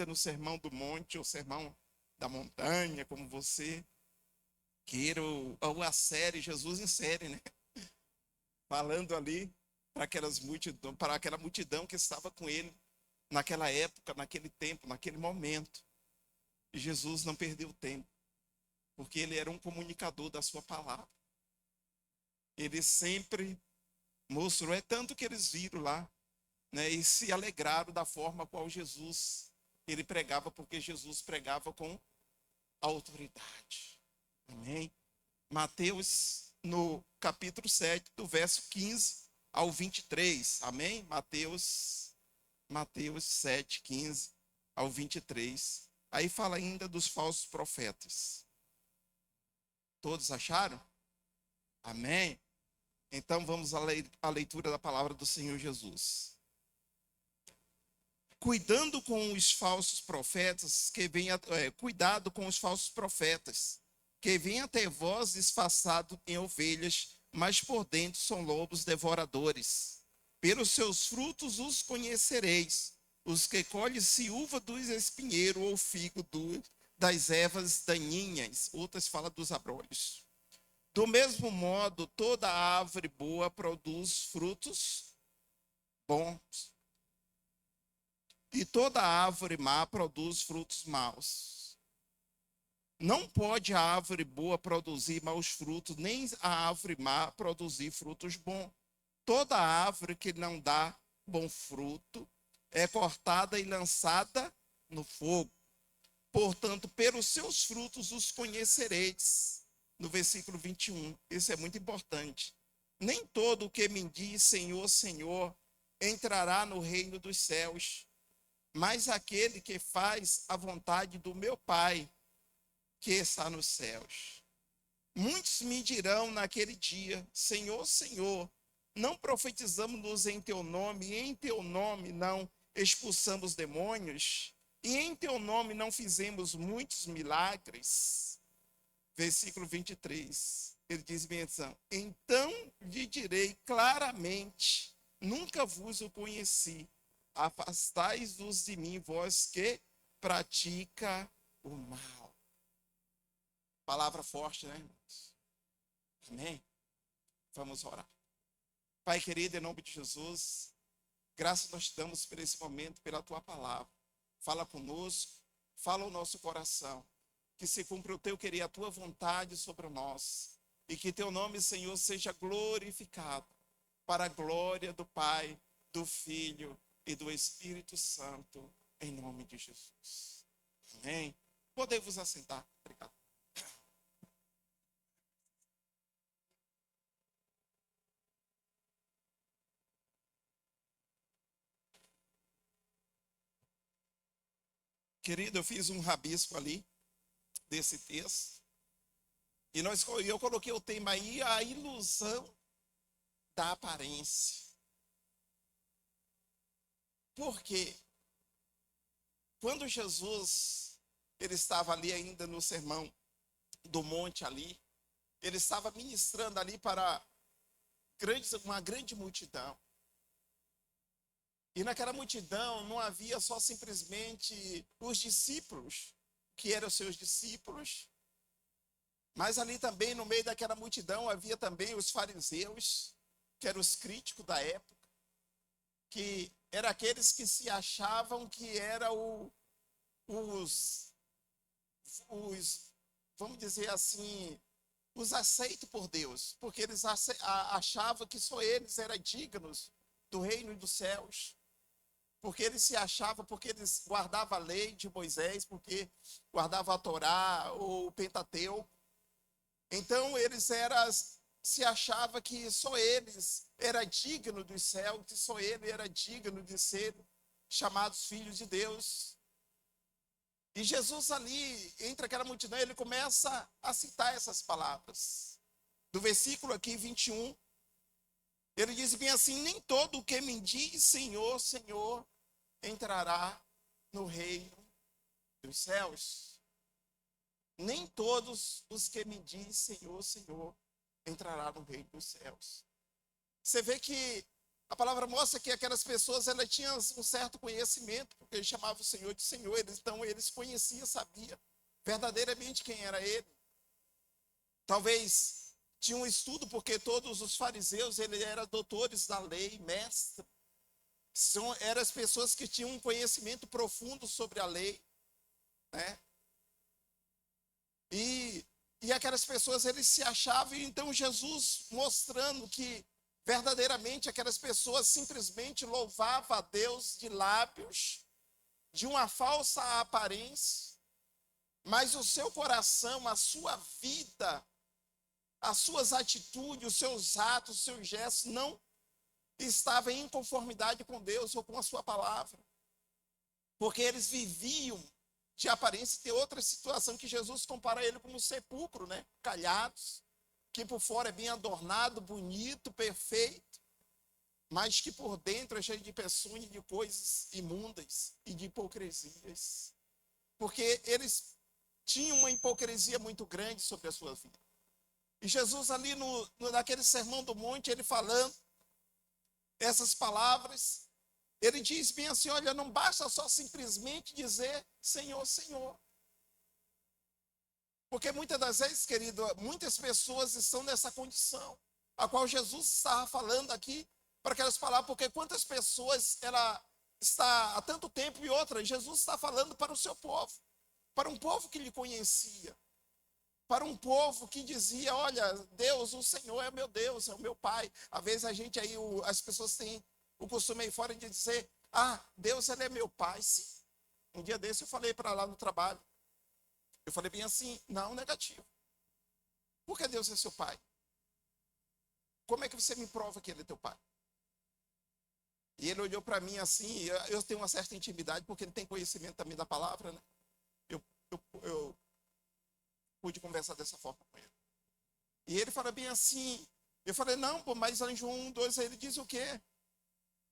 ainda no Sermão do Monte, ou Sermão da Montanha, como você queira, ou a série, Jesus em série, né? Falando ali para aquela multidão que estava com ele naquela época, naquele tempo, naquele momento. E Jesus não perdeu tempo, porque ele era um comunicador da sua palavra. Ele sempre mostrou, é tanto que eles viram lá, né, e se alegraram da forma qual Jesus ele pregava, porque Jesus pregava com autoridade. Amém? Mateus, no capítulo 7, do verso 15 ao 23. Amém? Mateus 7, 15 ao 23. Aí fala ainda dos falsos profetas. Todos acharam? Amém? Então vamos à leitura da palavra do Senhor Jesus. Cuidando com os falsos profetas cuidado com os falsos profetas, que vêm até vós disfarçados em ovelhas, mas por dentro são lobos devoradores. Pelos seus frutos os conhecereis. Os que colhem ciúva dos espinheiros ou figo das ervas daninhas. Outras falam dos abrolhos. Do mesmo modo, toda árvore boa produz frutos bons, e toda árvore má produz frutos maus. Não pode a árvore boa produzir maus frutos, nem a árvore má produzir frutos bons. Toda árvore que não dá bom fruto é cortada e lançada no fogo. Portanto, pelos seus frutos os conhecereis. No versículo 21, isso é muito importante. Nem todo o que me diz Senhor, Senhor, entrará no reino dos céus, mas aquele que faz a vontade do meu Pai, que está nos céus. Muitos me dirão naquele dia, Senhor, Senhor, não profetizamos-nos em teu nome, e em teu nome não expulsamos demônios, e em teu nome não fizemos muitos milagres. Versículo 23, ele diz bem assim, então lhe direi claramente, nunca vos o conheci. Afastai-vos de mim, vós que pratica o mal. Palavra forte, né, irmãos? Amém? Vamos orar. Pai querido, em nome de Jesus, graças nós te damos por esse momento, pela tua palavra. Fala conosco, fala o nosso coração. Que se cumpra o teu querer, a tua vontade sobre nós. E que teu nome, Senhor, seja glorificado para a glória do Pai, do Filho e do Espírito Santo, em nome de Jesus. Amém? Podem-vos assentar. Obrigado. Querido, eu fiz um rabisco ali desse texto. E eu coloquei o tema aí, a ilusão da aparência. Por quê? Quando Jesus ele estava ali ainda no Sermão do Monte ali, ele estava ministrando ali para uma grande multidão. E naquela multidão não havia só simplesmente os discípulos, que eram seus discípulos, mas ali também no meio daquela multidão havia também os fariseus, que eram os críticos da época, que eram aqueles que se achavam que eram vamos dizer assim, os aceitos por Deus, porque eles achavam que só eles eram dignos do reino dos céus, porque eles se achavam, porque eles guardavam a lei de Moisés, porque guardavam a Torá ou o Pentateuco. Então eles se achavam que só eles eram dignos dos céus, que só ele era digno de ser chamados filhos de Deus. E Jesus ali, entre aquela multidão, ele começa a citar essas palavras. Do versículo aqui 21, ele diz bem assim, nem todo o que me diz Senhor, Senhor, entrará no reino dos céus. Nem todos os que me dizem Senhor, Senhor, entrará no reino dos céus. Você vê que A palavra mostra que aquelas pessoas elas tinham um certo conhecimento, porque eles chamavam o Senhor de Senhor, então eles conheciam, sabiam verdadeiramente quem era ele. Talvez tinha um estudo, porque todos os fariseus eles eram doutores da lei, mestres. Eram as pessoas que tinham um conhecimento profundo sobre a lei, né? E aquelas pessoas eles se achavam, e então Jesus mostrando que verdadeiramente aquelas pessoas simplesmente louvavam a Deus de lábios, de uma falsa aparência, mas o seu coração, a sua vida, as suas atitudes, os seus atos, os seus gestos não estavam em conformidade com Deus ou com a sua palavra. Porque eles viviam de aparência. Tem outra situação que Jesus compara ele como um sepulcro, né? Calhados, que por fora é bem adornado, bonito, perfeito, mas que por dentro é cheio de peçonha, de coisas imundas e de hipocrisias. Porque eles tinham uma hipocrisia muito grande sobre a sua vida. E Jesus ali naquele sermão do monte, ele falando essas palavras, ele diz bem assim, olha, não basta só simplesmente dizer Senhor, Senhor. Porque muitas das vezes, querido, muitas pessoas estão nessa condição, a qual Jesus estava falando aqui, para aquelas palavras, porque quantas pessoas ela está há tanto tempo e outra, Jesus está falando para o seu povo, para um povo que lhe conhecia, para um povo que dizia, olha, Deus, o Senhor é meu Deus, é o meu Pai. Às vezes a gente aí, as pessoas têm o costume aí fora de dizer, Deus ele é meu Pai, sim. Um dia desse eu falei para lá no trabalho, eu falei bem assim, não, negativo. Por que Deus é seu Pai? Como é que você me prova que ele é teu Pai? E ele olhou para mim assim, eu tenho uma certa intimidade, porque ele tem conhecimento também da palavra, né? Eu pude conversar dessa forma com ele. E ele fala bem assim, eu falei, não, mas lá em João 1:2 ele diz o quê?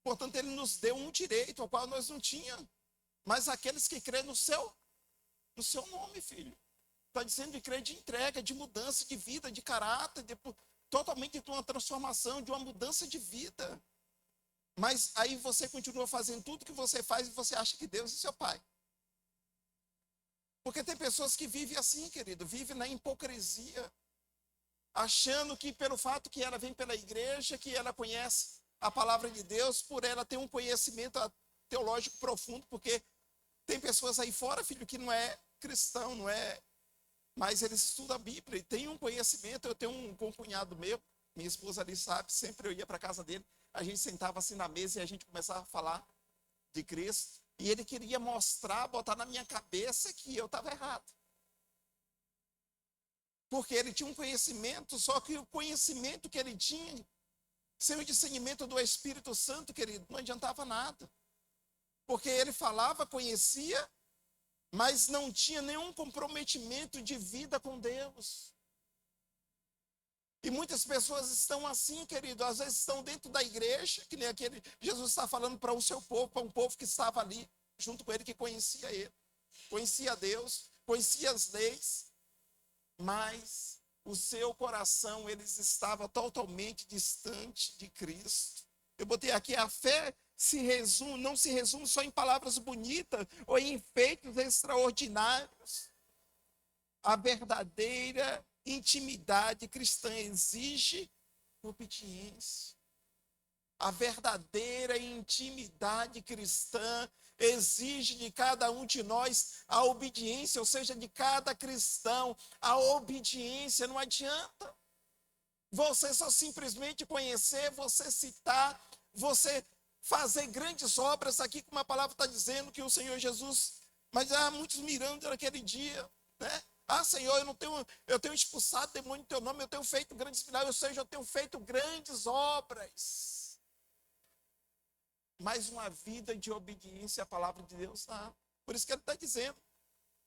Portanto, ele nos deu um direito ao qual nós não tínhamos, mas aqueles que crêem no seu nome, filho. Está dizendo de crer, de entrega, de mudança de vida, de caráter, totalmente de uma transformação, de uma mudança de vida. Mas aí você continua fazendo tudo que você faz e você acha que Deus é seu Pai. Porque tem pessoas que vivem assim, querido, vivem na hipocrisia, achando que pelo fato que ela vem pela igreja, que ela conhece a palavra de Deus, por ela ter um conhecimento teológico profundo, porque tem pessoas aí fora, filho, que não é cristão, não é, mas eles estudam a Bíblia e tem um conhecimento. Eu tenho um concunhado meu, minha esposa ali sabe, sempre eu ia para a casa dele, a gente sentava assim na mesa e a gente começava a falar de Cristo, e ele queria mostrar, botar na minha cabeça que eu estava errado. Porque ele tinha um conhecimento, só que o conhecimento que ele tinha, sem o discernimento do Espírito Santo, querido, não adiantava nada. Porque ele falava, conhecia, mas não tinha nenhum comprometimento de vida com Deus. E muitas pessoas estão assim, querido, às vezes estão dentro da igreja, que nem aquele, Jesus está falando para o seu povo, para um povo que estava ali, junto com ele, que conhecia ele, conhecia Deus, conhecia as leis, mas o seu coração, eles estava totalmente distante de Cristo. Eu botei aqui, a fé não se resume só em palavras bonitas ou em feitos extraordinários. A verdadeira intimidade cristã exige obediência. A verdadeira intimidade cristã exige de cada um de nós a obediência, ou seja, de cada cristão, a obediência. Não adianta você só simplesmente conhecer, você citar, você fazer grandes obras aqui, como a palavra está dizendo que o Senhor Jesus, mas há muitos mirando naquele dia, né? Senhor, eu tenho expulsado demônio em teu nome, eu tenho feito grandes milagres, ou seja, eu tenho feito grandes obras. Mas uma vida de obediência à palavra de Deus não. Por isso que ele está dizendo,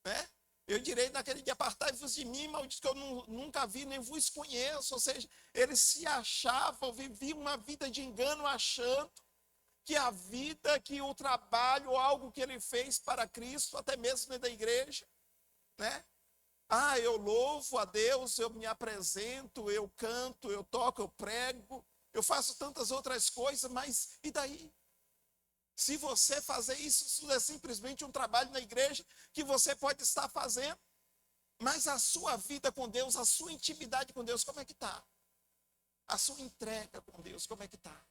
né? Eu direi naquele dia, apartai-vos de mim, maldito, que eu nunca vi, nem vos conheço. Ou seja, eles se achavam, viviam uma vida de engano, achando que a vida, que o trabalho, algo que ele fez para Cristo, até mesmo dentro da igreja, né? Eu louvo a Deus, eu me apresento, eu canto, eu toco, eu prego, eu faço tantas outras coisas, mas e daí? Se você fazer isso, isso é simplesmente um trabalho na igreja que você pode estar fazendo, mas a sua vida com Deus, a sua intimidade com Deus, como é que está? A sua entrega com Deus, como é que está?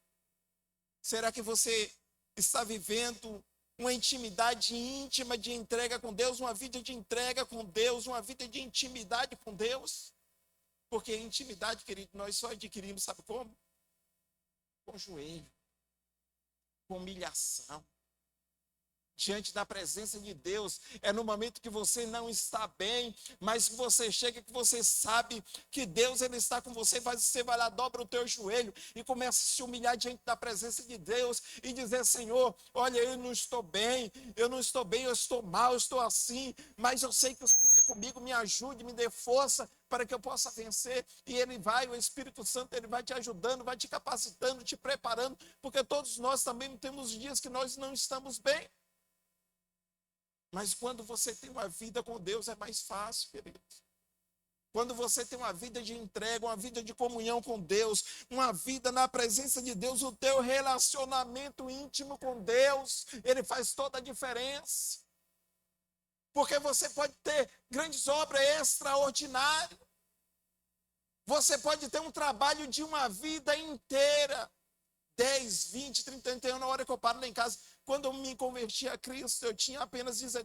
Será que você está vivendo uma intimidade íntima de entrega com Deus, uma vida de entrega com Deus, uma vida de intimidade com Deus? Porque intimidade, querido, nós só adquirimos, sabe como? Com joelho, com humilhação, diante da presença de Deus. É no momento que você não está bem, mas que você chega, que você sabe que Deus ele está com você, você vai lá, dobra o teu joelho e começa a se humilhar diante da presença de Deus e dizer: Senhor, olha, eu não estou bem, eu estou mal, eu estou assim, mas eu sei que o Senhor é comigo, me ajude, me dê força para que eu possa vencer. E ele vai, o Espírito Santo, ele vai te ajudando, vai te capacitando, te preparando, porque todos nós também temos dias que nós não estamos bem. Mas quando você tem uma vida com Deus é mais fácil, querido. Quando você tem uma vida de entrega, uma vida de comunhão com Deus, uma vida na presença de Deus, o teu relacionamento íntimo com Deus, ele faz toda a diferença. Porque você pode ter grandes obras extraordinárias. Você pode ter um trabalho de uma vida inteira. 10, 20, 30 anos, na hora que eu paro lá em casa. Quando eu me converti a Cristo, eu tinha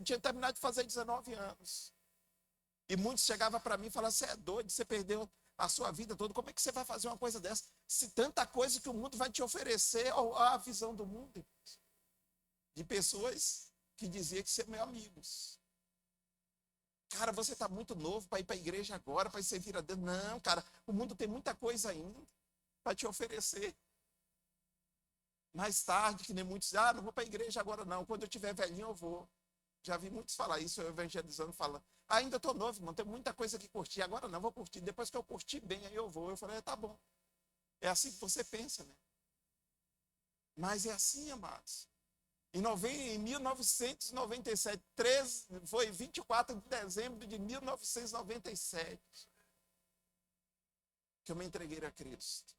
tinha terminado de fazer 19 anos. E muitos chegavam para mim e falavam: você é doido, você perdeu a sua vida toda, como é que você vai fazer uma coisa dessa? Se tanta coisa que o mundo vai te oferecer, a visão do mundo. De pessoas que diziam que são meus amigos. Cara, você está muito novo para ir para a igreja agora, para servir a Deus. Não, cara, o mundo tem muita coisa ainda para te oferecer. Mais tarde, que nem muitos dizem: não vou para a igreja agora não, quando eu tiver velhinho eu vou. Já vi muitos falar isso, eu evangelizando, falando: ainda estou novo, irmão, tem muita coisa que curtir, agora não, vou curtir, depois que eu curtir bem, aí eu vou. Eu falei: tá bom. É assim que você pensa, né? Mas é assim, amados. Em 1997, foi 24 de dezembro de 1997, que eu me entreguei a Cristo.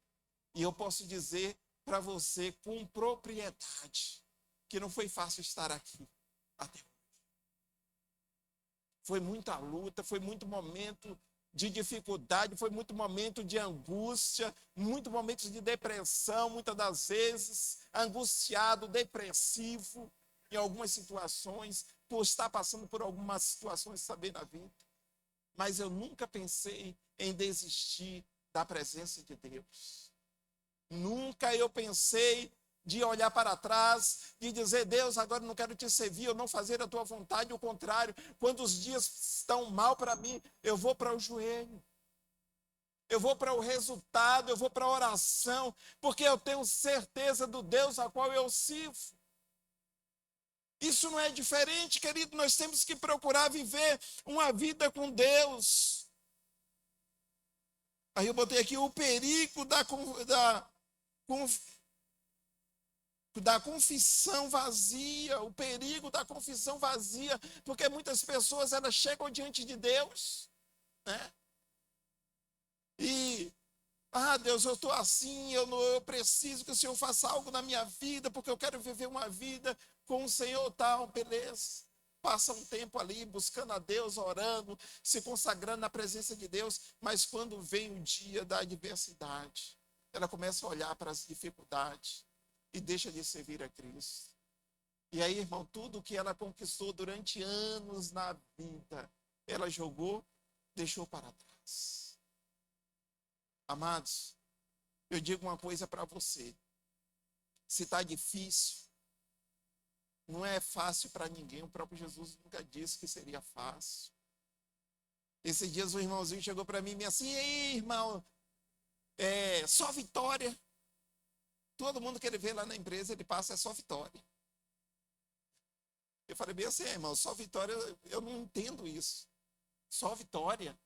E eu posso dizer para você com propriedade que não foi fácil estar aqui até hoje. Foi muita luta, foi muito momento de dificuldade, foi muito momento de angústia, muito momentos de depressão, muitas das vezes angustiado, depressivo em algumas situações, por estar passando por algumas situações também na vida. Mas eu nunca pensei em desistir da presença de Deus. Nunca eu pensei de olhar para trás, de dizer: Deus, agora eu não quero te servir, eu não fazer a tua vontade. O contrário, quando os dias estão mal para mim, eu vou para o joelho, eu vou para o resultado, eu vou para a oração, porque eu tenho certeza do Deus a qual eu sirvo. Isso não é diferente, querido, nós temos que procurar viver uma vida com Deus. Aí eu botei aqui o perigo da confissão vazia, o perigo da confissão vazia, porque muitas pessoas elas chegam diante de Deus, né? E Deus, eu estou assim, eu preciso que o Senhor faça algo na minha vida, porque eu quero viver uma vida com o Senhor, tal, beleza. Passa um tempo ali buscando a Deus, orando, se consagrando na presença de Deus, mas quando vem o dia da adversidade, ela começa a olhar para as dificuldades e deixa de servir a Cristo. E aí, irmão, tudo que ela conquistou durante anos na vida, ela jogou, deixou para trás. Amados, eu digo uma coisa para você: se está difícil, não é fácil para ninguém. O próprio Jesus nunca disse que seria fácil. Esses dias um irmãozinho chegou para mim e me assim: ei, irmão, só vitória. Todo mundo que ele vê lá na empresa, ele passa, é só vitória. Eu falei bem assim: irmão, só vitória, eu não entendo isso. Só vitória?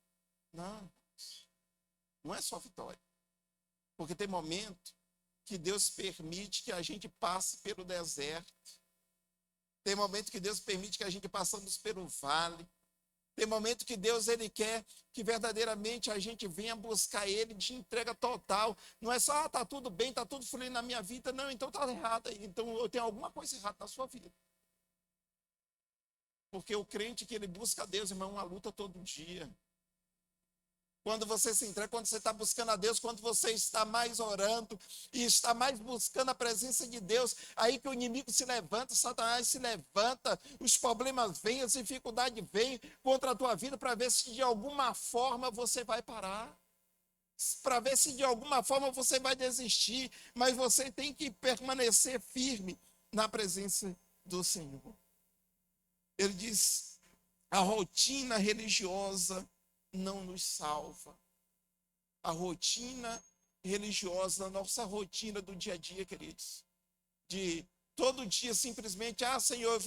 Não, não é só vitória. Porque tem momento que Deus permite que a gente passe pelo deserto. Tem momento que Deus permite que a gente passamos pelo vale. Tem momento que Deus ele quer que verdadeiramente a gente venha buscar ele de entrega total. Não é só, tá tudo bem, tá tudo fluindo na minha vida. Não, então tá errado aí. Então eu tenho alguma coisa errada na sua vida. Porque o crente que ele busca a Deus, irmão, é uma luta todo dia. Quando você se entrega, quando você está buscando a Deus, quando você está mais orando e está mais buscando a presença de Deus, aí que o inimigo se levanta, Satanás se levanta, os problemas vêm, as dificuldades vêm contra a tua vida para ver se de alguma forma você vai parar, para ver se de alguma forma você vai desistir, mas você tem que permanecer firme na presença do Senhor. Ele diz, a rotina religiosa não nos salva. A rotina religiosa, a nossa rotina do dia a dia, queridos, de todo dia simplesmente, Senhor,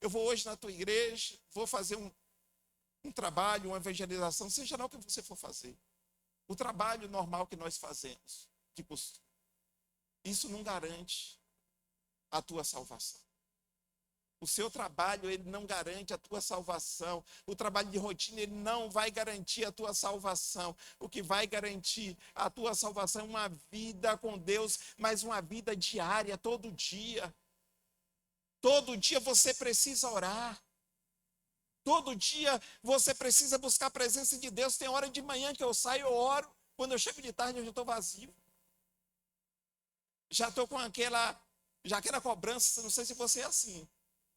eu vou hoje na tua igreja, vou fazer um trabalho, uma evangelização, seja lá o que você for fazer. O trabalho normal que nós fazemos, de costume. Isso não garante a tua salvação. O seu trabalho, ele não garante a tua salvação. O trabalho de rotina, ele não vai garantir a tua salvação. O que vai garantir a tua salvação é uma vida com Deus, mas uma vida diária, todo dia. Todo dia você precisa orar. Todo dia você precisa buscar a presença de Deus. Tem hora de manhã que eu saio, eu oro. Quando eu chego de tarde, eu já estou vazio. Já estou com aquela cobrança, não sei se você é assim.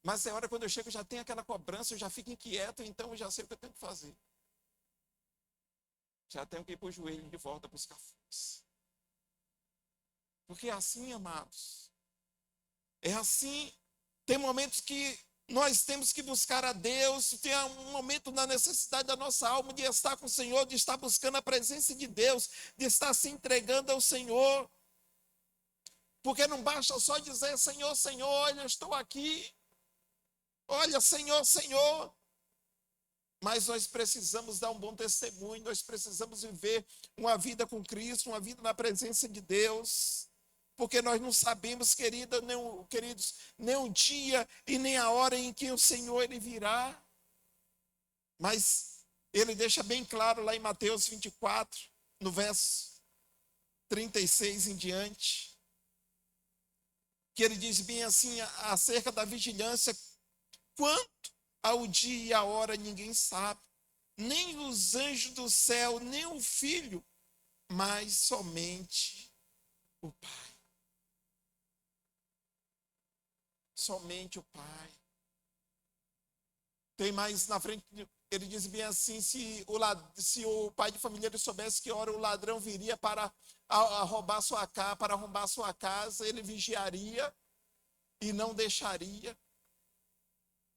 Mas é hora quando eu chego, já tem aquela cobrança, eu já fico inquieto, então eu já sei o que eu tenho que fazer. Já tenho que ir para o joelho de volta buscar força. Porque é assim, amados. É assim. Tem momentos que nós temos que buscar a Deus, tem um momento na necessidade da nossa alma de estar com o Senhor, de estar buscando a presença de Deus, de estar se entregando ao Senhor. Porque não basta só dizer, Senhor, Senhor, olha, eu estou aqui. Olha, Senhor, Senhor. Mas nós precisamos dar um bom testemunho, nós precisamos viver uma vida com Cristo, uma vida na presença de Deus. Porque nós não sabemos, queridos, nem o dia e nem a hora em que o Senhor ele virá. Mas ele deixa bem claro lá em Mateus 24, no verso 36 em diante, que ele diz bem assim acerca da vigilância: quanto ao dia e a hora ninguém sabe, nem os anjos do céu, nem o Filho, mas somente o Pai. Somente o Pai. Tem mais na frente, ele diz bem assim, se o pai de família ele soubesse que hora o ladrão viria para arrombar sua casa, ele vigiaria e não deixaria.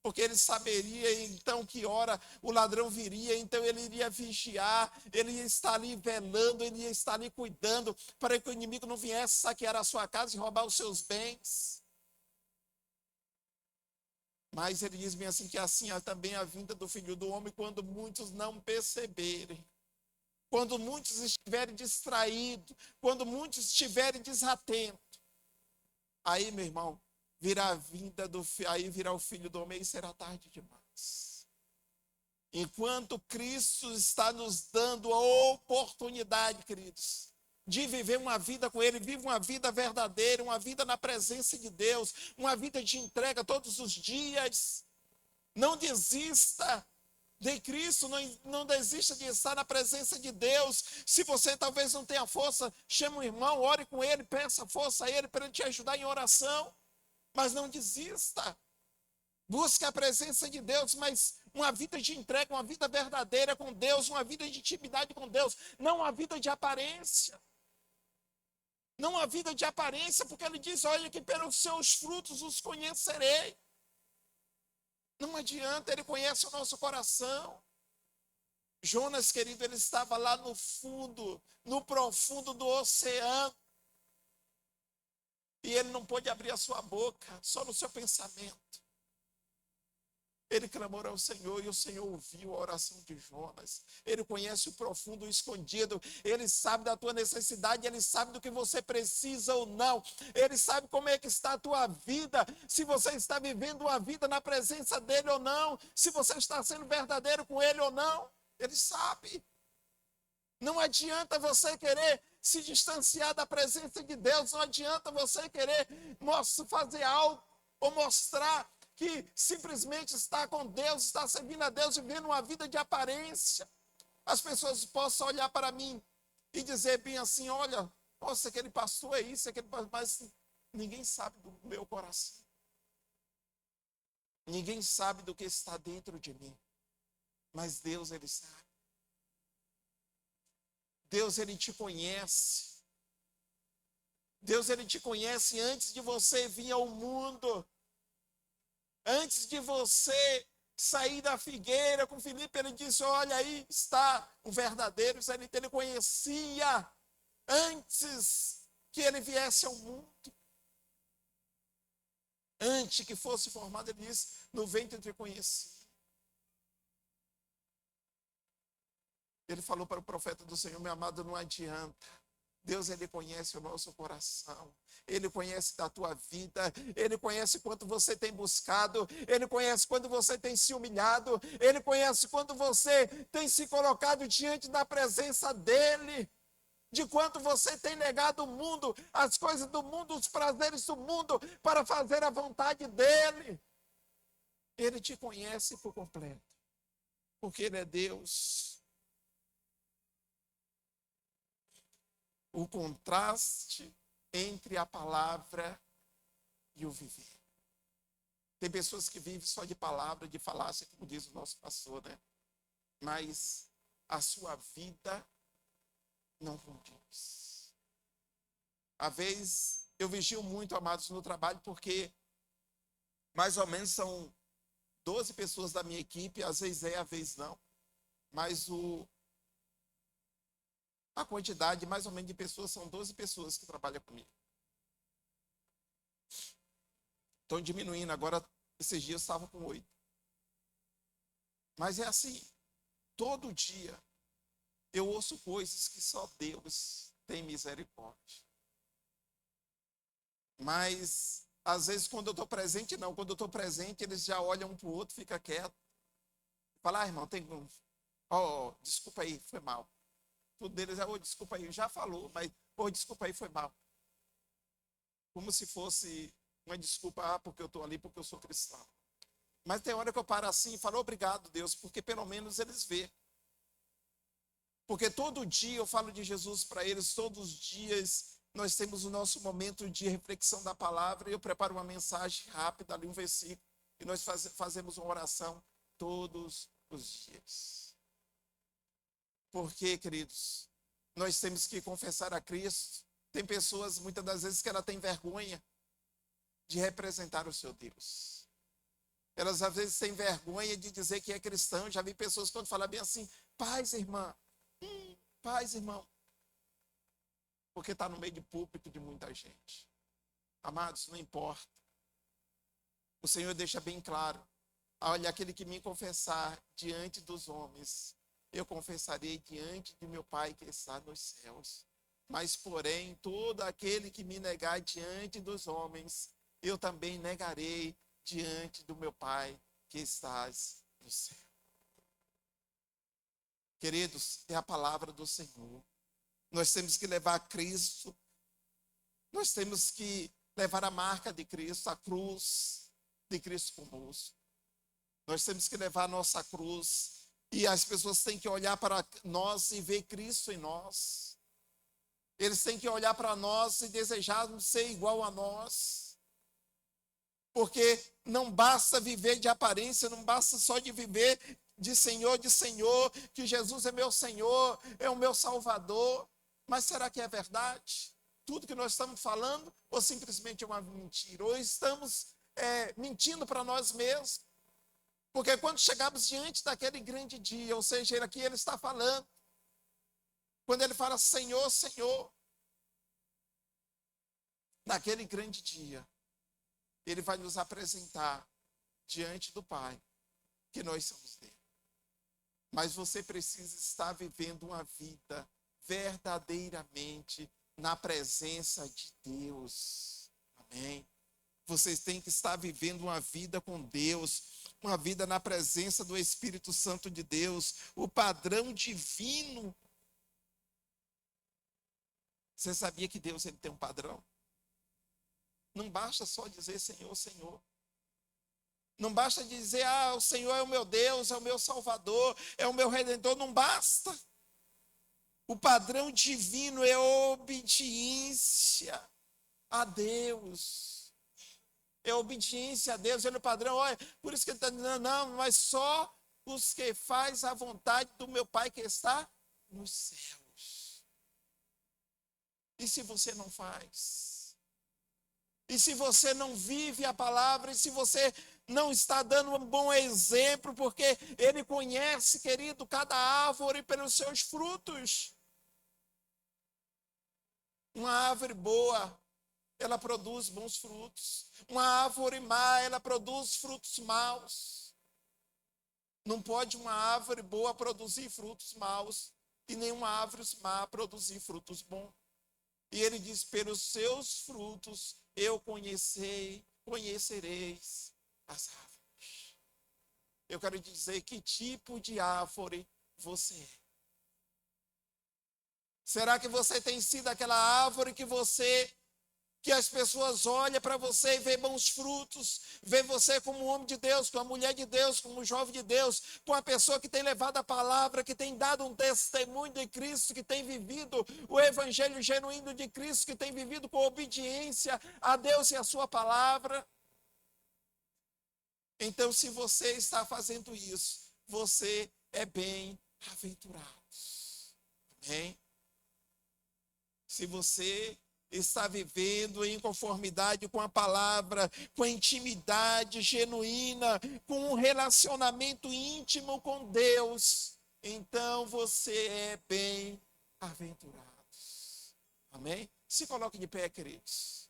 Porque ele saberia então que hora o ladrão viria, então ele iria vigiar, ele ia estar ali velando, ele ia estar ali cuidando, para que o inimigo não viesse saquear a sua casa e roubar os seus bens. Mas ele diz bem assim, que assim há também a vinda do Filho do Homem, quando muitos não perceberem, quando muitos estiverem distraídos, quando muitos estiverem desatentos. Aí, meu irmão, aí virá o Filho do Homem e será tarde demais. Enquanto Cristo está nos dando a oportunidade, queridos, de viver uma vida com Ele, vive uma vida verdadeira, uma vida na presença de Deus, uma vida de entrega todos os dias. Não desista de Cristo, não desista de estar na presença de Deus. Se você talvez não tenha força, chame um irmão, ore com ele, peça força a ele para ele te ajudar em oração. Mas não desista. Busque a presença de Deus, mas uma vida de entrega, uma vida verdadeira com Deus, uma vida de intimidade com Deus, não uma vida de aparência. Não uma vida de aparência, porque ele diz, olha, que pelos seus frutos os conhecerei. Não adianta, ele conhece o nosso coração. Jonas, querido, ele estava lá no fundo, no profundo do oceano. E ele não pôde abrir a sua boca, só no seu pensamento. Ele clamou ao Senhor e o Senhor ouviu a oração de Jonas. Ele conhece o profundo e o escondido. Ele sabe da tua necessidade. Ele sabe do que você precisa ou não. Ele sabe como é que está a tua vida. Se você está vivendo uma vida na presença dele ou não. Se você está sendo verdadeiro com ele ou não. Ele sabe. Não adianta você querer se distanciar da presença de Deus. Não adianta você querer fazer algo ou mostrar que simplesmente está com Deus, está servindo a Deus, vivendo uma vida de aparência. As pessoas possam olhar para mim e dizer bem assim, olha, nossa, aquele pastor é isso, aquele pastor, mas ninguém sabe do meu coração. Ninguém sabe do que está dentro de mim. Mas Deus, Ele sabe. Deus, Ele te conhece. Deus, Ele te conhece antes de você vir ao mundo. Antes de você sair da figueira com Filipe, ele disse, olha aí está o verdadeiro. Ele conhecia antes que ele viesse ao mundo. Antes que fosse formado, ele disse, no ventre te conheci. Ele falou para o profeta do Senhor, meu amado, não adianta. Deus, Ele conhece o nosso coração. Ele conhece da tua vida. Ele conhece quanto você tem buscado. Ele conhece quando você tem se humilhado. Ele conhece quando você tem se colocado diante da presença dEle. De quanto você tem negado o mundo, as coisas do mundo, os prazeres do mundo, para fazer a vontade dEle. Ele te conhece por completo. Porque Ele é Deus. O contraste entre a palavra e o viver. Tem pessoas que vivem só de palavra, de falácia, como diz o nosso pastor, né? Mas a sua vida não condiz. Às vezes, eu vigio muito, amados, no trabalho, porque mais ou menos são 12 pessoas da minha equipe, às vezes é, às vezes não. Mas a quantidade, mais ou menos, de pessoas, são 12 pessoas que trabalham comigo. Estão diminuindo, agora, esses dias, estavam com 8. Mas é assim, todo dia, eu ouço coisas que só Deus tem misericórdia. Mas, às vezes, quando eu estou presente, não. Quando eu estou presente, eles já olham um para o outro, fica quieto. Fala, irmão, tem... desculpa aí, foi mal. Tudo deles é, desculpa aí, já falou, mas, desculpa aí, foi mal. Como se fosse uma desculpa, porque eu estou ali, porque eu sou cristão. Mas tem hora que eu paro assim e falo, obrigado, Deus, porque pelo menos eles vê. Porque todo dia eu falo de Jesus para eles, todos os dias nós temos o nosso momento de reflexão da palavra, e eu preparo uma mensagem rápida ali, um versículo, e nós fazemos uma oração todos os dias. Porque, queridos, nós temos que confessar a Cristo. Tem pessoas, muitas das vezes, que ela tem vergonha de representar o seu Deus. Elas, às vezes, têm vergonha de dizer que é cristão. Já vi pessoas quando falam bem assim, paz, irmã, paz, irmão. Porque está no meio de púlpito de muita gente. Amados, não importa. O Senhor deixa bem claro. Olha, aquele que me confessar diante dos homens, eu confessarei diante de meu Pai que está nos céus. Mas, porém, todo aquele que me negar diante dos homens, eu também negarei diante do meu Pai que estás no céu. Queridos, é a palavra do Senhor. Nós temos que levar Cristo. Nós temos que levar a marca de Cristo, a cruz de Cristo conosco. Nós temos que levar a nossa cruz. E as pessoas têm que olhar para nós e ver Cristo em nós. Eles têm que olhar para nós e desejar ser igual a nós. Porque não basta viver de aparência, não basta só de viver de Senhor, que Jesus é meu Senhor, é o meu Salvador. Mas será que é verdade? Tudo que nós estamos falando, ou simplesmente é uma mentira? Ou estamos mentindo para nós mesmos? Porque quando chegamos diante daquele grande dia, ou seja, aqui ele está falando, quando ele fala Senhor, Senhor, naquele grande dia, ele vai nos apresentar diante do Pai que nós somos dele. Mas você precisa estar vivendo uma vida verdadeiramente na presença de Deus. Amém? Vocês têm que estar vivendo uma vida com Deus, uma vida na presença do Espírito Santo de Deus, o padrão divino. Você sabia que Deus ele tem um padrão? Não basta só dizer Senhor, Senhor. Não basta dizer, o Senhor é o meu Deus, é o meu Salvador, é o meu Redentor. Não basta. O padrão divino é obediência a Deus. É obediência a Deus, ele é o padrão. Olha, por isso que ele está dizendo, não, mas só os que fazem a vontade do meu Pai que está nos céus. E se você não faz? E se você não vive a palavra? E se você não está dando um bom exemplo? Porque ele conhece, querido, cada árvore pelos seus frutos. Uma árvore boa, ela produz bons frutos. Uma árvore má, ela produz frutos maus. Não pode uma árvore boa produzir frutos maus e nenhuma árvore má produzir frutos bons. E ele diz, pelos seus frutos eu conhecereis as árvores. Eu quero dizer que tipo de árvore você é. Será que você tem sido aquela árvore que as pessoas olham para você e vê bons frutos, vê você como um homem de Deus, como uma mulher de Deus, como um jovem de Deus, como uma pessoa que tem levado a palavra, que tem dado um testemunho de Cristo, que tem vivido o evangelho genuíno de Cristo, que tem vivido com obediência a Deus e a sua palavra? Então, se você está fazendo isso, você é bem-aventurado. Amém? Se você está vivendo em conformidade com a palavra, com a intimidade genuína, com um relacionamento íntimo com Deus, então você é bem-aventurado. Amém? Se coloque de pé, queridos.